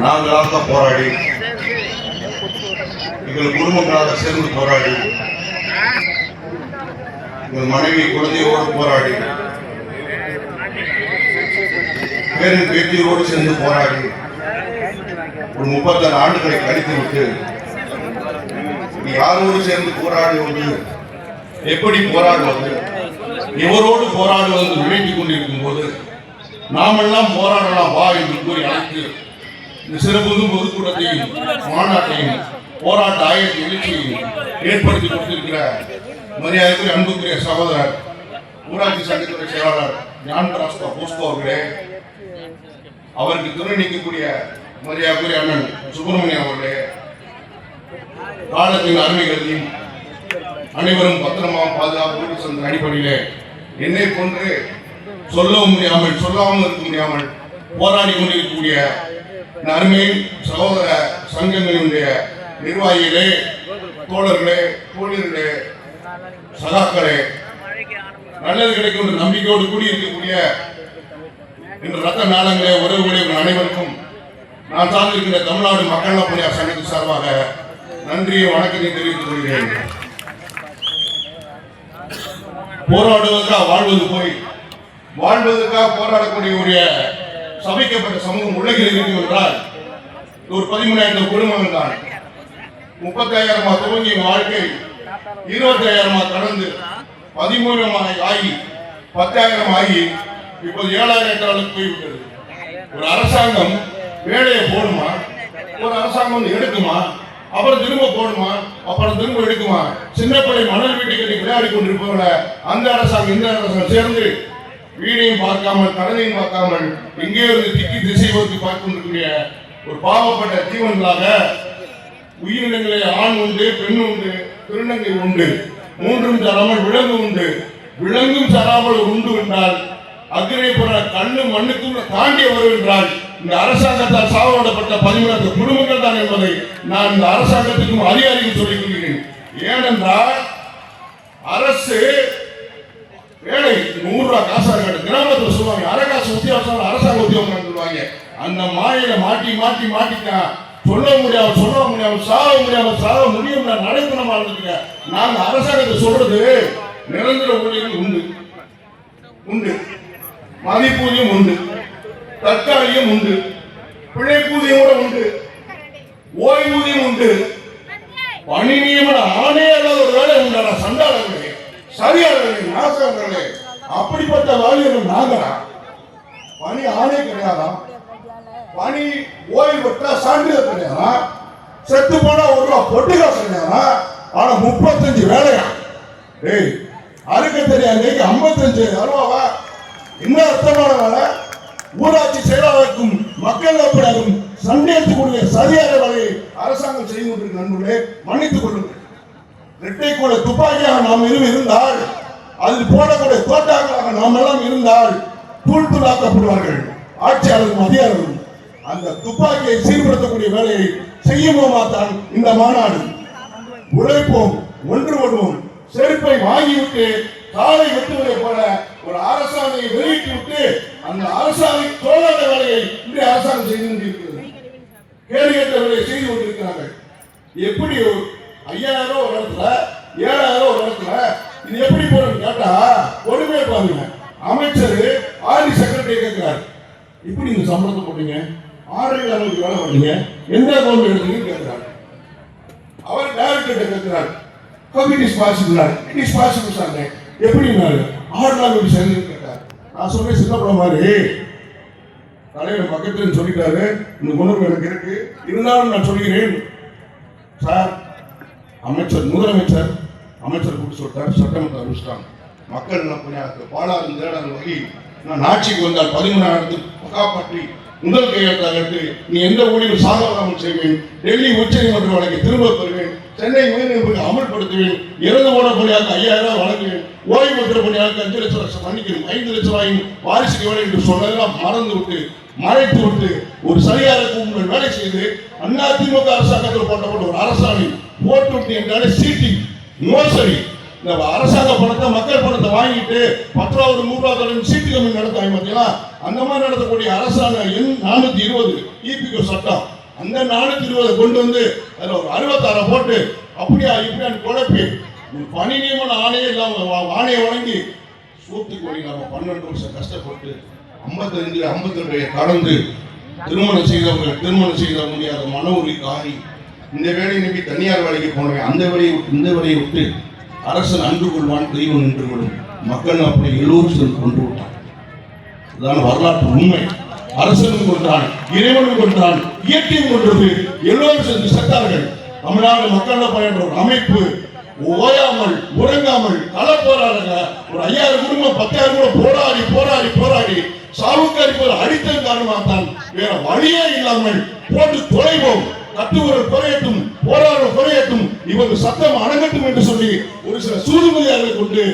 நாங்களாக போராடி, எங்கள் குடும்பங்களாக சேர்ந்து போராடி, எங்கள் மனைவி குழந்தையோடு போராடி, பேரின் பேத்தியோடு சேர்ந்து போராடி ஒரு 36 ஆண்டுகளை கழித்து விட்டு யாரோடு சேர்ந்து போராடுவது, எப்படி போராடுவது, எவரோடு போராடுவது நினைத்துக் கொண்டிருக்கும் போது நாமெல்லாம் போராடலாம் வா என்று கூறி அழைத்து இந்த சிறப்பு பொதுக்கூட்டத்தையும் மாநாட்டையும் போராட்ட ஆயத்த எழுச்சியையும் ஏற்படுத்தி கொடுத்திருக்கிற மரியாதைக்குரிய அன்புக்குரிய சகோதரர் ஊராட்சி சங்கத்துறை செயலாளர் ஞான் ராஸ்கோ போஸ்கோ அவர்களே, அவருக்கு துணை நீக்கக்கூடிய மரியாதைக்குரிய அண்ணன் சுப்பிரமணியம் அவர்களே, காலத்தின் அருமைகளையும் அனைவரும் பத்திரமா பாதுகாப்பு சென்ற அடிப்படையிலே என்னை போன்று சொல்லவும் முடியாமல் சொல்லாமல் இருக்க முடியாமல் போராடி கொண்டிருக்கக்கூடிய அருமை சகோதர சங்கங்களினுடைய நிர்வாகிகளே, தோழர்களே, தோழர்களே, சகாக்களே, நல்லது கிடைக்கும் நம்பிக்கையோடு கூடியிருக்கக்கூடிய இன்று ரத்த நாளங்களே, உறவுகளே, அனைவருக்கும் நான் சார்ந்திருக்கிற தமிழ்நாடு மக்கள் நலப்பணியாளர் சங்கத்தின் சார்பாக நன்றியை வணக்கத்தை தெரிவித்துக் கொள்கிறேன். போராடுவதற்காக வாழ்வது போய் வாழ்வதற்காக போராடக்கூடிய சபிக்கப்பட்ட சமூகம் உலகில் இருக்கும் என்றால் ஒரு 13,000 குடும்பங்கள் தான். 35,000 துவங்கிய வாழ்க்கை 25,000 கடந்து 13,000 ஆகி 10,000 ஆகி இப்போது 7,000 போய்விட்டது. ஒரு அரசாங்கம் வேலையை போடுமா, ஒரு அரசாங்கம் எடுக்குமா, அப்புறம் திரும்ப போடுமா, அப்புறம் திரும்ப எடுக்குமா? சின்ன பிள்ளை மணல் வீட்டை கட்டி விளையாடி கொண்டிருப்பவங்கள அந்த அரசாங்கம் இந்த அரசாங்கம் சேர்ந்து வீடையும் பார்க்காமல் கடனையும் பார்க்காமல் எங்கே இருந்து திக்கி திசை நோக்கி பார்க்கக்கூடிய ஒரு பாவப்பட்ட ஜீவன்களாக உயிரினங்களே ஆண் உண்டு, பெண் உண்டு, திருநங்கை உண்டு, மூன்றும் தராமல் விலங்கு உண்டு, விலங்கும் தராமல் உண்டு என்றால் அக்னிபுர கண்ணும் மண்ணுக்கும் தாண்டி வருகின்றால் இந்த அரசாங்கத்தால் சாவப்பட்ட 13 குடும்பங்கள் தான் என்பதை நான் இந்த அரசாங்கத்துக்கும் அதிகாரிகள் சொல்லிக் கொள்கிறேன். ஏனென்றால் அரசு வேலை 100 ரூபா காசாக கிராமத்தில் சொல்லுவாங்க, அரகாசு உத்தியோகம் அரசாங்க உத்தியோகம் சொல்லுவாங்க. அந்த மாயில மாட்டித்தான் சொல்ல முடியாம சாக முடியும் நடைபெறமா இருந்துங்க. நாங்க அரசாங்கத்தை சொல்றது நிரந்தர ஊழியர்கள் உண்டு, மதிப்பூதியம் உண்டு, தற்காலிகம் உண்டு, பிழைப்பூதியம் கூட உண்டு, ஓய்வூதியம் உண்டு, பணி நியமன ஆணைய ஒரு வேலை உண்டான சண்டாளர்களே, சரியாளர்களே, நாசகர்களே, அப்படிப்பட்ட வாலியர்கள் நாங்களா? பணி ஆணை கிடையாதா? பணி ஓய்வு பெற்றா சான்றிதழ் கிடையாதா? செத்து போனா 1 ரூபா பொட்டுக்கா கிடையாதா? ஆனா 35 வேலையா? டேய், அறுக்க தெரியாது 55 அருவாவா? என்ன அர்த்தமான வேலை? ஊராட்சி செயலாளருக்கும் மக்கள் நலப்பணிக்கும் சண்டேற்றக்கூடிய சரியான வேலையை அரசாங்கம் செய்து கொண்டிருக்கிற நண்பர்களே, மன்னித்துக் கொள்ளுங்கள். இரட்டை கூட துப்பாக்கியாக நாம் இருந்தால், அதில் போடக்கூடிய தோட்டாக்களாக நாம் எல்லாம் இருந்தால் தூள்தூளாக்கப்படுவார்கள் ஆட்சியாளர்களும் அதிகாரிகளும். அந்த துப்பாக்கியை சீர்படுத்தக்கூடிய வேலையை செய்யுமா தான் இந்த மாநாடு. உழைப்போம், ஒன்றுபடுவோம், செருப்பை வாங்கிவிட்டு காலை வெட்டுவதை போல ஒரு அரசாணையை வெளியிட்டு விட்டு அந்த அரசாணை தோழாத வேலையை இன்றைய அரசாங்கம் செய்து கொண்டிருக்கிறது. கேடுகட்ட வேலையை செய்து கொண்டிருக்கிறார்கள். எப்படி 5,000 ஒரு இடத்துல 7,000 ஒரு இடத்துல இது எப்படி போறன்னு கேட்டா ஒருமே பாருங்க. அமைச்சர் ஆர்டி செக்ரட்டரி கேட்கிறார், இப்படி நீங்க சம்பளத்தை போட்டீங்க, 6,000 வேலை பண்ணீங்க, எந்த கவர்மெண்ட் எடுத்தீங்கன்னு கேட்கிறார். அவர் டைரக்டர் கேட்கிறார், இட் இஸ் பாசிபிள் சார். எப்படி 6,000 சேர்ந்து கேட்டார். நான் சொல்றேன், சின்னப்பட மாதிரி தலைவர் பக்கத்தில் சொல்லிட்டாரு, இந்த உணர்வு எனக்கு இருக்கு, இருந்தாலும் நான் சொல்கிறேன் சார். முதலமைச்சர் கூப்பிட்டு சொல்லிட்டார், சட்டமன்ற அறிவிச்சிட்டாங்க. மக்கள் நலப்பணியாளருக்கு பாலாறு தேடல் வகை நான் ஆட்சிக்கு வந்தால் 13,000 காப்பாற்றி முதல் கையெழுத்தாகட்டு நீ எந்த ஊழியரும் சாதகமாக செய்வேன், டெல்லி உச்சநீதிமன்ற வழக்கை திரும்ப பெறுவேன், சென்னை உயர்நீதிமன்ற அமல்படுத்துவேன், இறந்து போன பணியாளருக்கு 5,000 வழங்குவேன், ஓய்வு பெற்ற பணியாளருக்கு 5 லட்சம் மன்னிக்கணும், 5 லட்சம் ரூபாயும் வாரிசுக்கு வேலை என்று சொன்னதெல்லாம் மறைத்து விட்டு ஒரு சரியாக உங்கள் வேலை செய்து அதிமுக அரசாங்கத்தில் போட்டப்பட்ட ஒரு அரசாணை போட்டு என்றாலே சீட்டிங் மோசடி இந்த அரசாங்க பணத்தை மக்கள் பணத்தை வாங்கிட்டு 10 ரூபா 100 ரூபா சீட்டு கம்மி நடத்தாங்க பார்த்தீங்களா? அந்த மாதிரி நடத்தக்கூடிய அரசாங்க எண் 420 இபிகோ சட்டம், அந்த 420 கொண்டு வந்து அதில் ஒரு 66 போட்டு அப்படியா இப்படியான்னு குழப்பி ஒரு பணி நியமன ஆணையே இல்லாமல் ஆணையை வழங்கி சூத்துக்கு வழி நம்ம 12 வருஷம் கஷ்டப்பட்டு 52 கடந்து திருமணம் செய்த முடியாத மன உறுதி காரி இந்த வேலையை நம்பி தனியார் வேலைக்கு போனவன் அந்த வேலையை விட்டு இந்த வேலையை விட்டு அரசன் அன்று கொள்வான் தெய்வம் நின்று கொள்ளும் மக்கள் அப்படி எல்லோரும் சேர்ந்து கொண்டு விட்டான். இதுதான் வரலாற்று உண்மை. அரசனும் கொன்றான், இறைவனும் கொன்றான், இயற்கையும் கொன்றது, எல்லோரும் சேர்ந்து செத்தார்கள். தமிழ்நாடு மக்கள் பயன்ற ஒரு அமைப்பு ஓயாமல் உறங்காமல் கள போராடுங்க. ஒரு 5000 குடும்பம் 10,000 கூட போராடி போராடி போராடி சாவுக்காரி போர் அடித்ததன் காரணமாகத்தான் வேற வழியே இல்லாமல் போட்டு தொலைவோம், கட்டுவர்கள் குறையட்டும், போராடுற குறையட்டும், இவர்கள் சத்தம் அடங்கட்டும் என்று சொல்லி ஒரு சில சூதுமதியார்களை கொண்டு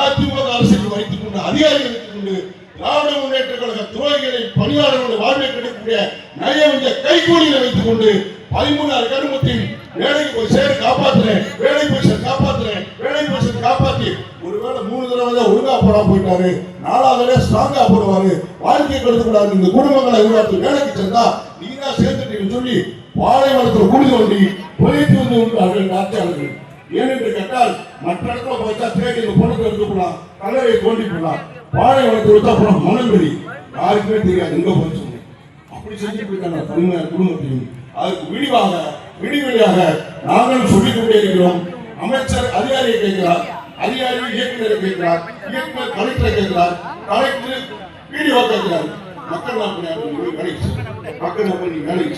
அதிமுக அரசுக்கு வைத்துக் கொண்டு அதிகாரிகள் வைத்துக் கொண்டு திராவிட முன்னேற்ற கழக துறைகளை பணியாளர்களுடைய வாழ்வை கிடைக்கக்கூடிய நயவஞ்ச கைகூலிகளை வைத்துக் கொண்டு 13 கருமத்தின் வேலைக்கு போய் சேர காப்பாற்றுறேன், வேலைக்கு போய் சேர காப்பாற்றுறேன், வேலைக்கு போய் சேர காப்பாற்றி ஒருவேளை 3 தடவை தான் ஒழுங்கா போடா போயிட்டாரு, 4வது ஸ்ட்ராங்கா போடுவாரு, வாழ்க்கை கொடுக்க கூடாது, இந்த குடும்பங்களை உருவாக்கி வேலைக்கு சேர்ந்தா நீ தான் சேர்த்துட்டீங்கன்னு சொல்லி பாலைவனத்தில் குடி தோண்டி புதைத்து வந்து ஆட்சியாளர்கள். ஏனென்று கேட்டால் மற்ற இடத்துல போயிட்டா தேடி பொண்ணுக்கு எடுத்து போடலாம், கல்லறை தோண்டி போடலாம், பாலைவனத்தில் விட்டா போலாம் மணல்வெளி யாருக்குமே தெரியாது எங்க போய் சொல்லி அப்படி செஞ்சுட்டு இருக்காங்க தனியார் குடும்பத்தையும். அதுக்கு விடிவெளியாக நாங்களும் சொல்லிக் கொண்டே இருக்கிறோம். அமைச்சர் அதிகாரியை கேட்கிறார், அதிகாரி இயக்குநரை கேட்கிறார், இயக்குநர் கலெக்டரை கேட்கிறார், கலெக்டர் வீடியோ கேட்கிறார். மக்கள் வேலைக்கு வேலைக்கு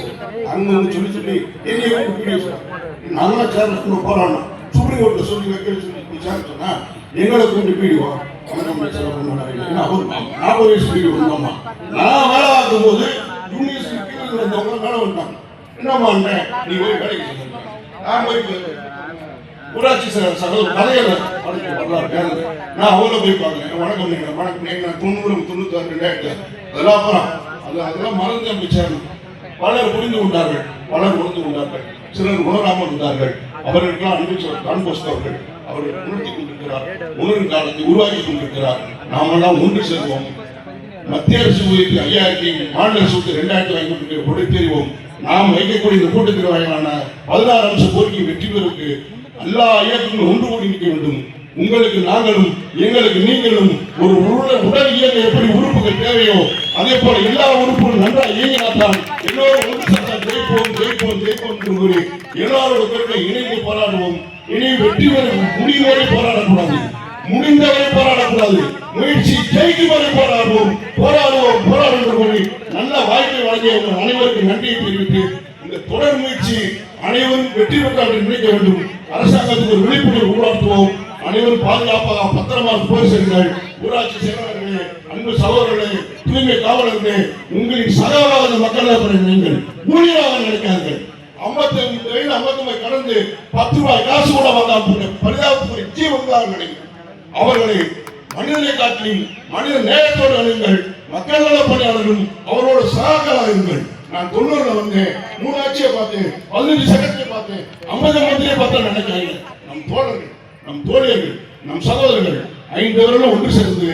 அங்க வந்து சொல்லி நல்லா சேர்ந்து போராடணும், சுப்ரீம் கோர்ட்ல சொல்லி வைக்க சொல்லி சொன்னா எங்களை கொண்டு வீடியோ நான் வேலை பார்க்கும் போது யூனிவர்சிட்டி வந்தவங்க வேலை வந்துட்டாங்க. என்னம்மா நீ போய் வேலைக்கு சொல்லுங்க, நான் போய் ஊராட்சி சகோதரர் கதையில வரலாறு நான் அவங்கள போய் பார்க்கிறேன். வணக்கம் நீங்க வணக்கம் நீங்க 90 96 2000 அதெல்லாம் அப்புறம் அதெல்லாம் மறந்து அப்படி சேரணும். பலர் புரிந்து கொண்டார்கள், பலர் உணர்ந்து கொண்டார்கள், சிலர் உணராமல் இருந்தார்கள். அவர்களுக்கெல்லாம் அன்பு காண்போஸ்தவர்கள் அவர்கள் உணர்த்தி கொண்டிருக்கிறார், உணரும் காலத்தை உருவாக்கி கொண்டிருக்கிறார். நாமெல்லாம் ஒன்று சேர்வோம். மத்திய அரசு ஊதியத்தை 5000 மாநில அரசு 2000 வாங்கி கொண்டிருக்கிற பொருளை தெரிவோம். நாம் வைக்கக்கூடிய இந்த கூட்டத்தில் வாயிலான 16 அம்ச கோரிக்கை வெற்றி பெறுவதற்கு எல்லா இயக்கங்களும் ஒன்று கூடி நிற்க வேண்டும். உங்களுக்கு நாங்களும் எங்களுக்கு நீங்களும் ஒரு உடல் இயக்க எப்படி உறுப்புகள் தேவையோ அதே போல எல்லா உறுப்புகளும் நன்றாக இயங்கினால்தான் எல்லோரும் ஒன்று சேர்ந்தால் ஜெயிப்போம் ஜெயிப்போம் ஜெயிப்போம் என்று கூறி எல்லாரோட பேர்களை இணைந்து போராடுவோம். இனி வெற்றி பெறும் முடிவரை போராடக்கூடாது, முடிந்தவரை போராடக்கூடாது, முயற்சி ஜெயிக்கும் வரை போராடுவோம் போராடுவோம் போராடும் என்று கூறி நல்ல வாய்ப்பை வழங்கிய உங்கள் அனைவருக்கு நன்றியை தெரிவித்து இந்த தொடர் முயற்சி அனைவரும் வெற்றி பெற்றால் நினைக்க வேண்டும். அரசாங்கத்துக்கு ஒரு விழிப்புணர்வு உருவாக்குவோம். அனைவரும் பாதுகாப்பாக பத்திரமாக போய் செல்லுங்கள். ஊராட்சி செயலாளர்களே, அன்பு சகோதரர்களே, தூய்மை காவலர்களே, உங்களின் சகவாத மக்களாக நீங்கள் ஊழியராக நினைக்கார்கள். 55 கடந்து 10 ரூபாய் காசு கூட வாங்க பரிதாபத்துக்குரிய ஜீவன்தான் நினைக்கிறேன். அவர்களை மனிதனை காட்டிலும் மனித நேயத்தோடு அணுங்கள். மக்கள் நல பணியாளர்களும் அவரோட சகாக்களாக இருங்கள். நான் 90 வந்தேன், 3 ஆட்சியை பார்த்தேன், 15 செகண்டை பார்த்தேன், 50 மந்திரியை பார்த்தா நினைக்காங்க. நம் தோழர்கள், நம் தோழியர்கள், நம் சகோதரர்கள் 5 விரலும் ஒன்று சேர்ந்து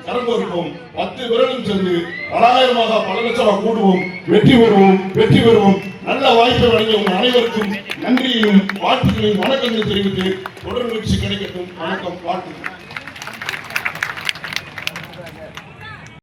கலந்தோருப்போம். 10 விரலும் சேர்ந்து பலாயிரமாக பல லட்சமாக கூடுவோம். வெற்றி பெறுவோம், வெற்றி பெறுவோம். நல்ல வாய்ப்பை வழங்கிய உங்கள் அனைவருக்கும் நன்றியையும் வாழ்த்துக்களையும் வணக்கங்களை தெரிவித்து தொடர் முயற்சி கிடைக்கட்டும். வணக்கம், வாழ்த்துக்கள்.